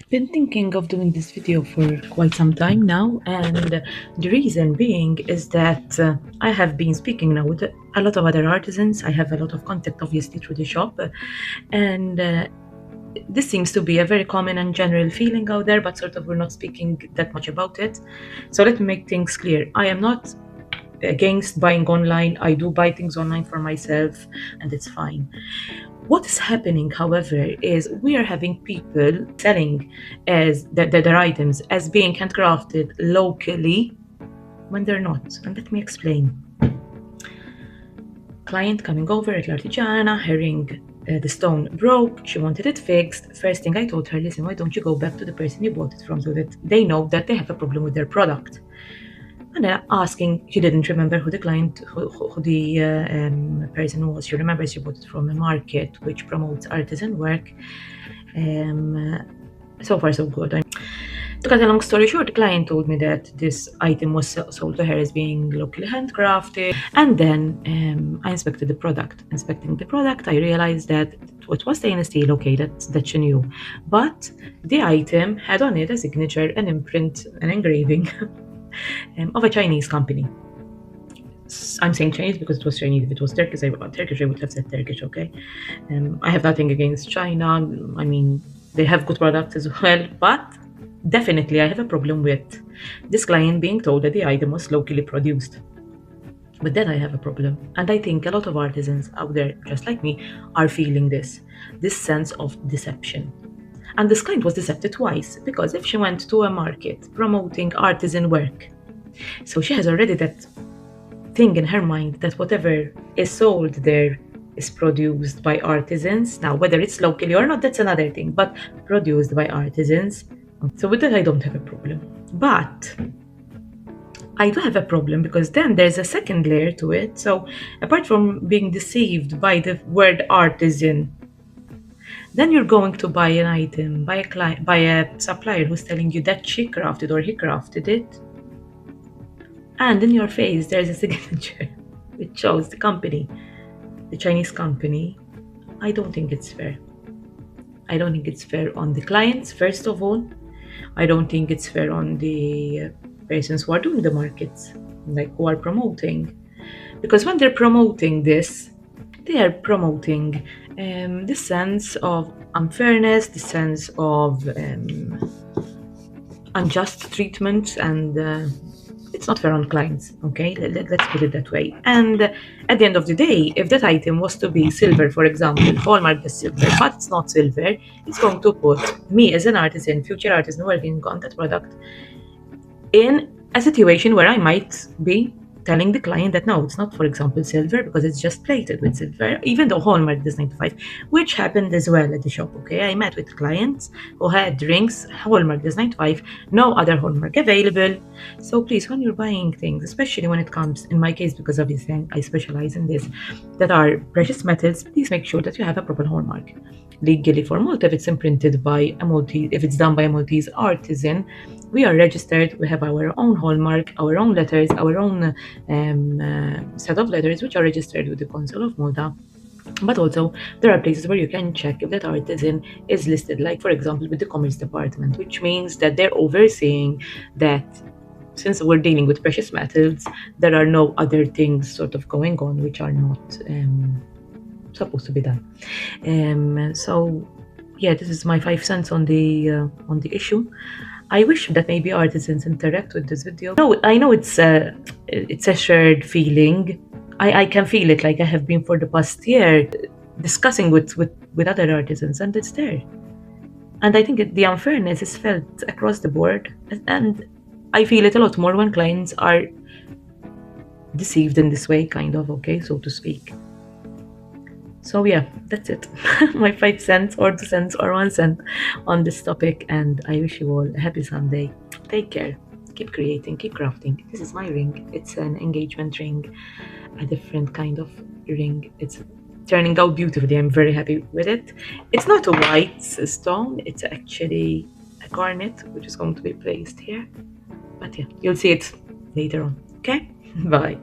Been thinking of doing this video for quite some time now, and the reason being is that I have been speaking now with a lot of other artisans. I have a lot of contact, obviously, through the shop, and this seems to be a very common and general feeling out there, but sort of we're not speaking that much about it. So let me make things clear. I am not against buying online. I do buy things online for myself, and it's fine. What is happening, however, is we are having people selling their items as being handcrafted locally when they're not. And let me explain. Client coming over at L'Artigiana, her ring, the stone broke, she wanted it fixed. First thing I told her, listen, why don't you go back to the person you bought it from so that they know that they have a problem with their product. And then asking, she didn't remember who the client, who the person was. She remembers she bought it from a market which promotes artisan work. So far, so good. To cut a long story short, the client told me that this item was sold to her as being locally handcrafted. And then I inspected the product. Inspecting the product, I realized that it was stainless steel, okay, that she knew. But the item had on it a signature, an imprint, an engraving of a Chinese company. I'm saying Chinese because it was Chinese. If it was Turkish, I would have said Turkish, okay? I have nothing against China. I mean, they have good products as well, but definitely I have a problem with this client being told that the item was locally produced. With that, I have a problem. And I think a lot of artisans out there, just like me, are feeling this sense of deception. And this client was deceived twice, because if she went to a market promoting artisan work, so she has already that thing in her mind that whatever is sold there is produced by artisans. Now, whether it's locally or not, that's another thing, but produced by artisans. So with that, I don't have a problem. But I do have a problem because then there's a second layer to it. So apart from being deceived by the word artisan, then you're going to buy an item by a supplier who's telling you that she crafted or he crafted it. And in your face, there's a signature which shows the company, the Chinese company. I don't think it's fair. I don't think it's fair on the clients, first of all. I don't think it's fair on the persons who are doing the markets, like who are promoting. Because when they're promoting this, they are promoting this sense of unfairness, the sense of unjust treatment, and it's not fair on clients, okay? Let's put it that way. And at the end of the day, if that item was to be silver, for example, hallmark is silver, but it's not silver, it's going to put me as an artisan, future artisan working on that product, in a situation where I might be telling the client that no, it's not, for example, silver, because it's just plated with silver, even though hallmark is 95, which happened as well at the shop, okay? I met with clients who had rings, hallmark is 95, no other hallmark available. So please, when you're buying things, especially when it comes, in my case, because obviously I specialize in this, that are precious metals, please make sure that you have a proper hallmark. Legally for Malta, if it's imprinted by a Maltese, if it's done by a Maltese artisan, we are registered, we have our own hallmark, our own letters, our own set of letters which are registered with the Consul of Malta. But also, there are places where you can check if that artisan is listed, like for example with the Commerce Department, which means that they're overseeing that since we're dealing with precious metals, there are no other things sort of going on which are not supposed to be done. So yeah, this is my 5 cents on the issue. I wish that maybe artisans interact with this video. No, I know it's a shared feeling. I can feel it, like I have been for the past year discussing with other artisans, and it's there. And I think the unfairness is felt across the board, and I feel it a lot more when clients are deceived in this way, kind of, okay, so to speak. So yeah, that's it. My 5 cents or 2 cents or 1 cent on this topic, and I wish you all a happy Sunday. Take care. Keep creating, keep crafting. This is my ring. It's an engagement ring, a different kind of ring. It's turning out beautifully. I'm very happy with it. It's not a white stone. It's actually a garnet, which is going to be placed here. But yeah, you'll see it later on. Okay? Bye.